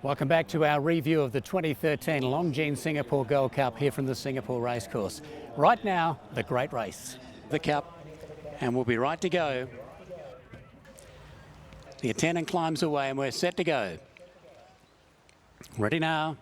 Welcome back to our review of the 2013 Longines Singapore Gold Cup here from the Singapore Racecourse. Right now, the great race. The Cup, and we'll be right to go. The attendant climbs away and we're set to go. Ready now.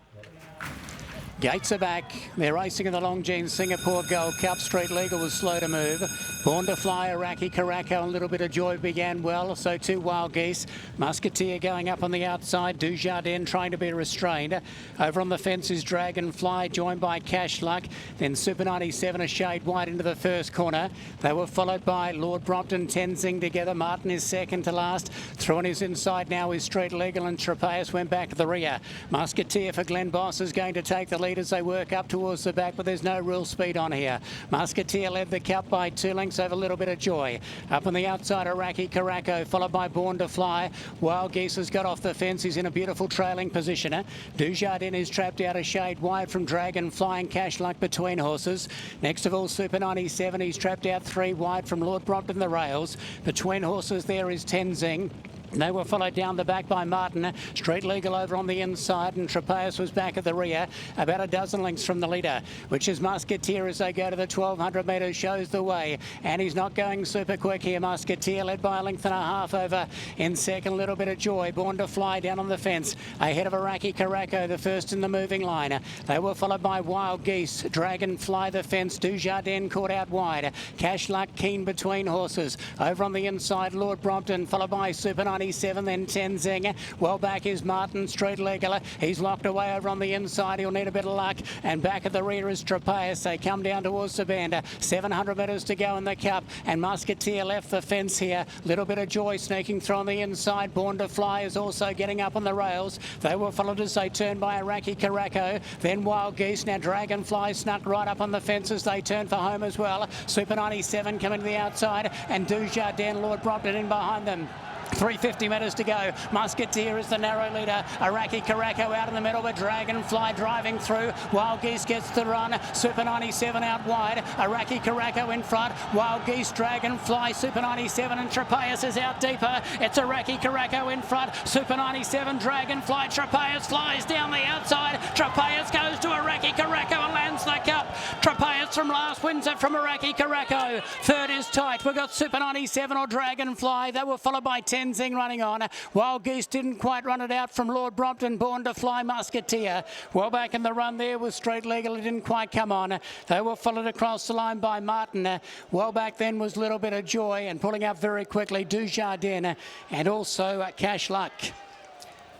Gates are back. They're racing in the Longines Singapore Gold Cup. Street Legal was slow to move. Born to Fly, Iraqi Caraco, a little bit of joy began well. So too Wild Geese. Musketeer going up on the outside. Dujardin trying to be restrained. Over on the fence is Dragonfly, joined by Cash Luck. Then Super 97 a shade wide into the first corner. They were followed by Lord Brompton, Tenzing together. Martin is second to last. Through on his inside now is Street Legal, and Trapeus went back to the rear. Musketeer for Glenn Boss is going to take the lead as they work up towards the back, but there's no real speed on here. Musketeer led the Cup by 2 lengths over a little bit of joy. Up on the outside, Iraqi Caraco, followed by Born to Fly. Wild Geese has got off the fence. He's in a beautiful trailing position. Dujardin is trapped out a shade wide from Dragonfly and Cash Luck between horses. Next of all, Super 97. He's trapped out 3 wide from Lord Brompton the rails. Between horses there is Tenzing. They were followed down the back by Martin. Street Legal over on the inside, and Trapeus was back at the rear, about a dozen lengths from the leader, which is Musketeer as they go to the 1200 metres, shows the way. And he's not going super quick here. Musketeer led by a length and a half over in second. A little bit of joy. Born to Fly down on the fence, ahead of Iraqi Caraco, the first in the moving line. They were followed by Wild Geese. Dragonfly the fence. Dujardin caught out wide. Cash Luck keen between horses. Over on the inside, Lord Brompton, followed by Super 97, then Tenzing. Well back is Martin. Street Legal. He's locked away over on the inside. He'll need a bit of luck. And back at the rear is Trapeus. They come down towards the bend. 700 metres to go in the Cup. And Musketeer left the fence here. Little bit of joy sneaking through on the inside. Born to Fly is also getting up on the rails. They were followed as they turned by Iraqi Caraco. Then Wild Geese. Now Dragonfly snuck right up on the fence as they turn for home as well. Super 97 coming to the outside. And Dujardin, Lord Brompton in behind them. 350 metres to go. Musketeer is the narrow leader. Iraqi Caraco out in the middle, but Dragonfly driving through. Wild Geese gets the run. Super 97 out wide. Iraqi Caraco in front. Wild Geese, Dragonfly, Super 97, and Trapeus is out deeper. It's Iraqi Caraco in front. Super 97, Dragonfly. Trapeus flies down the outside. Trapeus goes to Iraqi Caraco and lands the Cup. Trapeus from last wins it from Iraqi Caraco. Third is tight. We've got Super 97 or Dragonfly. They were followed by Tenzing running on. Wild Geese didn't quite run it out from Lord Brompton. Born to Fly, Musketeer. Well back in the run there was Street Legal. It didn't quite come on. They were followed across the line by Martin. Well back then was Little Bit of Joy, and pulling up very quickly Dujardin and also Cash Luck.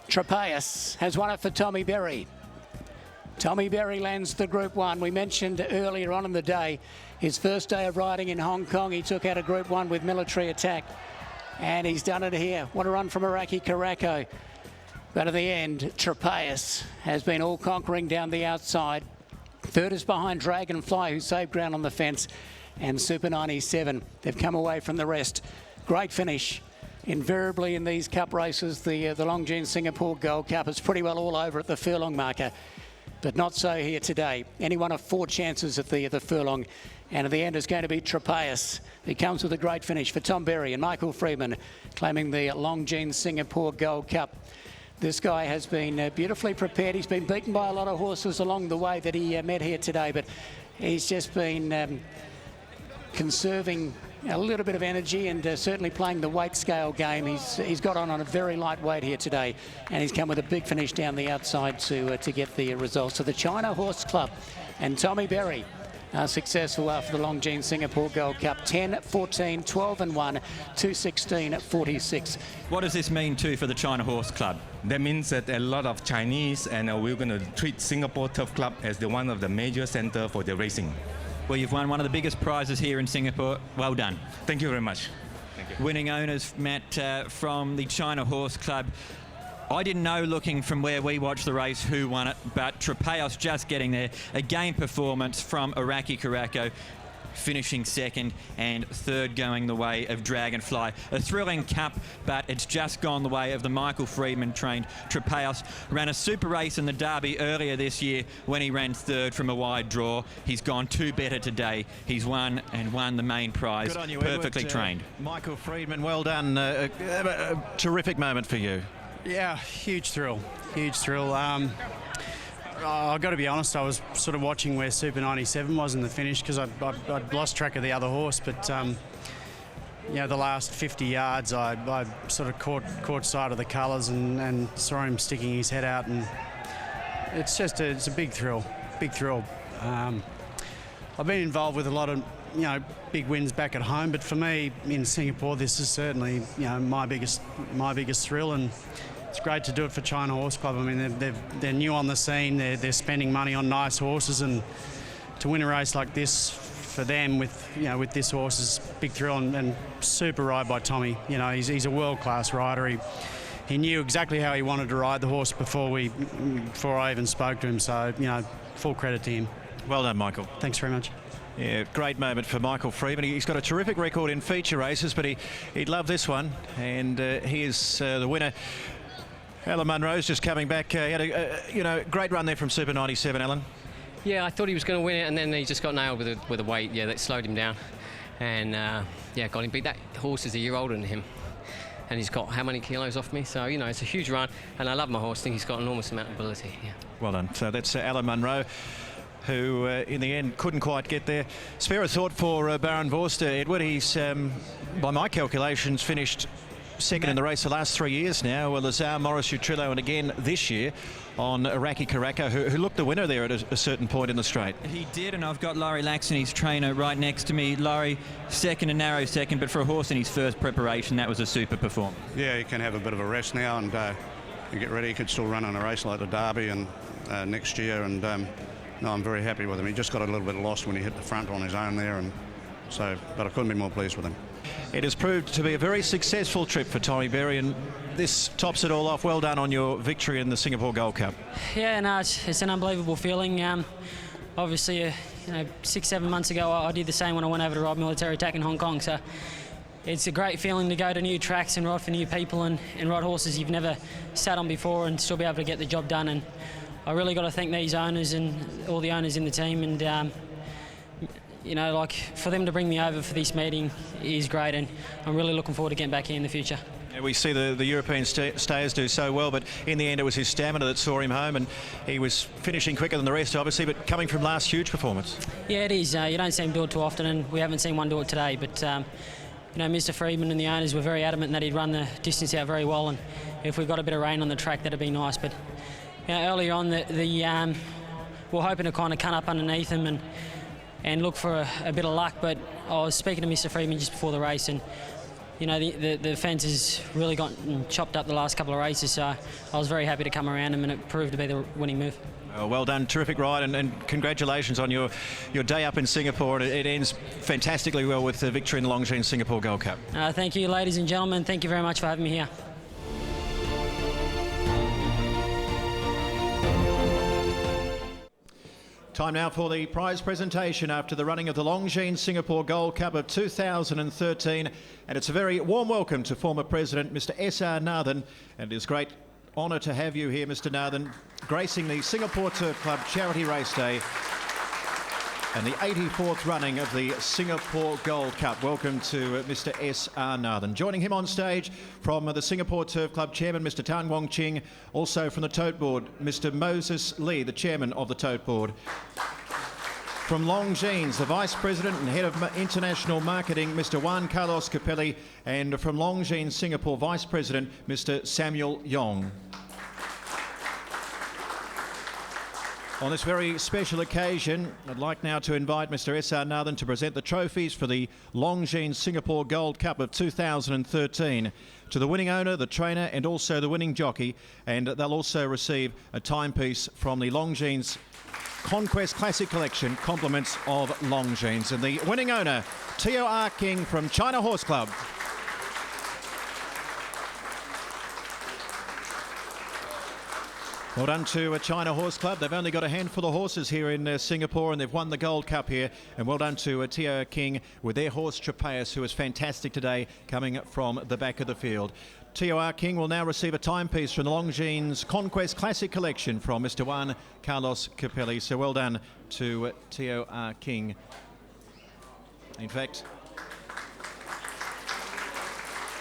Trapeus has won it for Tommy Berry. Tommy Berry lands the Group 1. We mentioned earlier on in the day his first day of riding in Hong Kong. He took out a Group 1 with Military Attack. And he's done it here. What a run from Iraqi Caraco. But at the end, Trapeus has been all-conquering down the outside. Third is behind Dragonfly, who saved ground on the fence, and Super 97. They've come away from the rest. Great finish. Invariably in these Cup races, the Longines Singapore Gold Cup is pretty well all over at the furlong marker. But not so here today. Any one of 4 chances at the furlong. And at the end is going to be Trapeus. He comes with a great finish for Tom Berry and Michael Freedman, claiming the Longines Singapore Gold Cup. This guy has been beautifully prepared. He's been beaten by a lot of horses along the way that he met here today, but he's just been conserving a little bit of energy and certainly playing the weight scale game. He's got on a very light weight here today, and he's come with a big finish down the outside to get the results. So the China Horse Club and Tommy Berry are successful after the Longines Singapore Gold Cup. 10, 14, 12 and 1, 216, 46. What does this mean too for the China Horse Club? That means that a lot of Chinese, and we're going to treat Singapore Turf Club as one of the major center for the racing. Well, you've won one of the biggest prizes here in Singapore. Well done. Thank you very much. Thank you. Winning owners, Matt, from the China Horse Club. I didn't know, looking from where we watched the race, who won it, but Trapeus just getting there. A game performance from Iraqi Caraco, finishing second, and third going the way of Dragonfly. A thrilling Cup, but it's just gone the way of the Michael Freedman trained Trapeus. Ran a super race in the Derby earlier this year when he ran third from a wide draw. He's gone 2 better today. He's won the main prize. Good on you, perfectly Edward. trained. Michael Freedman, well done. A terrific moment for you. Yeah, huge thrill. I've got to be honest, I was sort of watching where Super 97 was in the finish because I'd lost track of the other horse, but the last 50 yards I sort of caught sight of the colours and saw him sticking his head out, and it's a big thrill. I've been involved with a lot of big wins back at home, but for me in Singapore this is certainly my biggest thrill, and it's great to do it for China Horse Club. I mean they're new on the scene, they're spending money on nice horses, and to win a race like this for them with this horse is a big thrill, and super ride by Tommy. He's a world-class rider. He knew exactly how he wanted to ride the horse before I even spoke to him, so full credit to him. Well done, Michael. Thanks very much. Yeah, great moment for Michael Freeman. He's got a terrific record in feature races, but he'd love this one, and he is the winner. Alan Munro's just coming back. He had a great run there from Super 97, Alan. Yeah, I thought he was going to win it, and then he just got nailed with a weight. Yeah, that slowed him down, and got him beat. That horse is a year older than him, and he's got how many kilos off me? So it's a huge run, and I love my horse. I think he's got an enormous amount of ability. Yeah. Well done. So that's Alan Munro, who in the end couldn't quite get there. Spare a thought for Baron Vorster, Edward. He's, by my calculations, finished second in the race the last 3 years now. Well, Lazar, Morris, Utrillo, and again this year on Iraqi Karaka, who looked the winner there at a certain point in the straight. He did, and I've got Laurie Laxon, his trainer, right next to me. Laurie, second, a narrow second, but for a horse in his first preparation, that was a super performance. Yeah, he can have a bit of a rest now and get ready. He could still run in a race like the Derby and next year, and no, I'm very happy with him. He just got a little bit lost when he hit the front on his own there, and so, but I couldn't be more pleased with him. It has proved to be a very successful trip for Tommy Berry, and this tops it all off. Well done on your victory in the Singapore Gold Cup. Yeah, no, it's an unbelievable feeling. Obviously, 6-7 months ago, I did the same when I went over to ride military attack in Hong Kong. So it's a great feeling to go to new tracks and ride for new people and ride horses you've never sat on before and still be able to get the job done. And I really got to thank these owners and all the owners in the team, and for them to bring me over for this meeting is great, and I'm really looking forward to getting back here in the future. Yeah, we see the European stayers do so well, but in the end it was his stamina that saw him home, and he was finishing quicker than the rest, obviously, but coming from last huge performance. Yeah, it is. You don't see him do it too often, and we haven't seen one do it today, but Mr. Freeman and the owners were very adamant that he'd run the distance out very well, and if we got a bit of rain on the track, that'd be nice. But earlier on, we're hoping to kind of cut up underneath him and look for a bit of luck, but I was speaking to Mr. Freeman just before the race, and the fence has really gotten chopped up the last couple of races, so I was very happy to come around him, and it proved to be the winning move. Well done, terrific ride, and congratulations on your day up in Singapore, and it ends fantastically well with the victory in the Longines Singapore Gold Cup. Thank you, ladies and gentlemen. Thank you very much for having me here. Time now for the prize presentation after the running of the Longines Singapore Gold Cup of 2013, and it's a very warm welcome to former President Mr. S.R. Nathan, and it is a great honour to have you here, Mr. Nathan, gracing the Singapore Turf Club Charity Race Day and the 84th running of the Singapore Gold Cup. Welcome to Mr. S.R. Nathan. Joining him on stage from the Singapore Turf Club Chairman, Mr. Tan Wong Ching, also from the Tote Board, Mr. Moses Lee, the Chairman of the Tote Board. From Longines, the Vice President and Head of International Marketing, Mr. Juan Carlos Capelli, and from Longines Singapore, Vice President, Mr. Samuel Yong. On this very special occasion, I'd like now to invite Mr. S.R. Nathan to present the trophies for the Longines Singapore Gold Cup of 2013 to the winning owner, the trainer, and also the winning jockey, and they'll also receive a timepiece from the Longines Conquest Classic Collection, compliments of Longines. And the winning owner, T.O.R. King from China Horse Club. Well done to China Horse Club. They've only got a handful of horses here in Singapore, and they've won the Gold Cup here. And well done to T.O.R. King with their horse Trapeus, who was fantastic today, coming from the back of the field. T.O.R. King will now receive a timepiece from the Longines Conquest Classic Collection from Mr. Juan Carlos Capelli. So well done to T.O.R. King. In fact,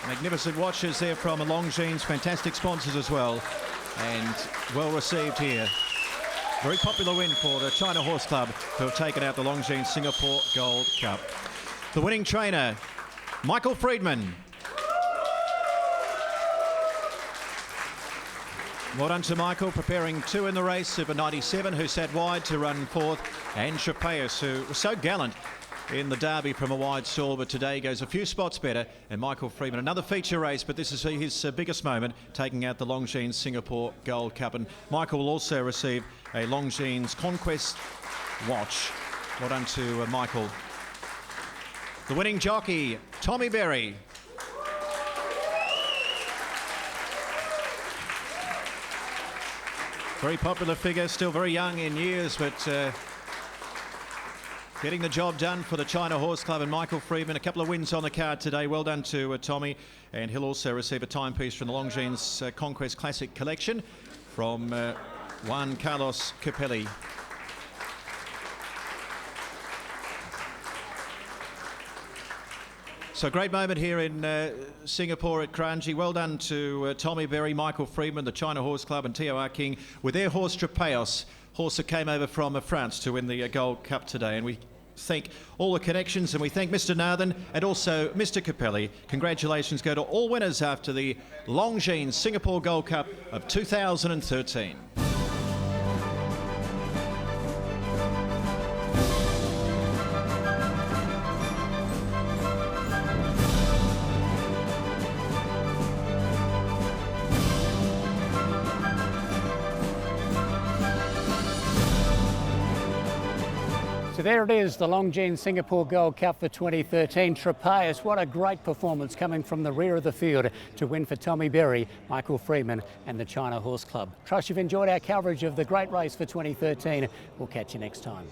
Magnificent watches there from Longines, fantastic sponsors as well, and well received here. Very popular win for the China Horse Club, who have taken out the Longines Singapore Gold Cup. The winning trainer, Michael Friedman. Well done to Michael, preparing 2 in the race. Super 97, who sat wide to run 4th, and Trapeus, who was so gallant in the Derby from a wide stall, but today goes a few spots better. And Michael Friedman, another feature race, but this is his biggest moment, taking out the Longines Singapore Gold Cup. And Michael will also receive a Longines Conquest watch. Well done to Michael. The winning jockey, Tommy Berry. Very popular figure, still very young in years, but getting the job done for the China Horse Club. And Michael Friedman, a couple of wins on the card today. Well done to Tommy. And he'll also receive a timepiece from the Longines Conquest Classic Collection from Juan Carlos Capelli. So great moment here in Singapore at Kranji. Well done to Tommy Berry, Michael Friedman, the China Horse Club, and TOR King with their horse Trapeus, horse that came over from France to win the Gold Cup today. And we thank all the connections, and we thank Mr. Nathan and also Mr. Capelli. Congratulations go to all winners after the Longines Singapore Gold Cup of 2013. So there it is, the Longines Singapore Gold Cup for 2013. Trapeus, what a great performance coming from the rear of the field to win for Tommy Berry, Michael Friedman and the China Horse Club. Trust you've enjoyed our coverage of the great race for 2013. We'll catch you next time.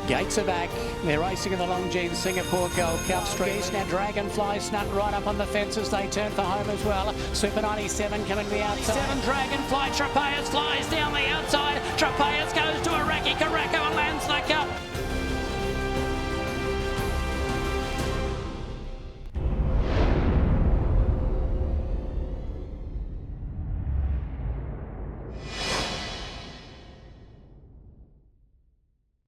Gates are back. They're racing in the Longines Singapore Gold Cup Street. Now Dragonfly snuck right up on the fences. They turn for home as well. Super 97 coming to the outside. 7 Dragonfly. Trapeus flies down the outside. Trapeus goes to Iraqi Karako and lands the cup.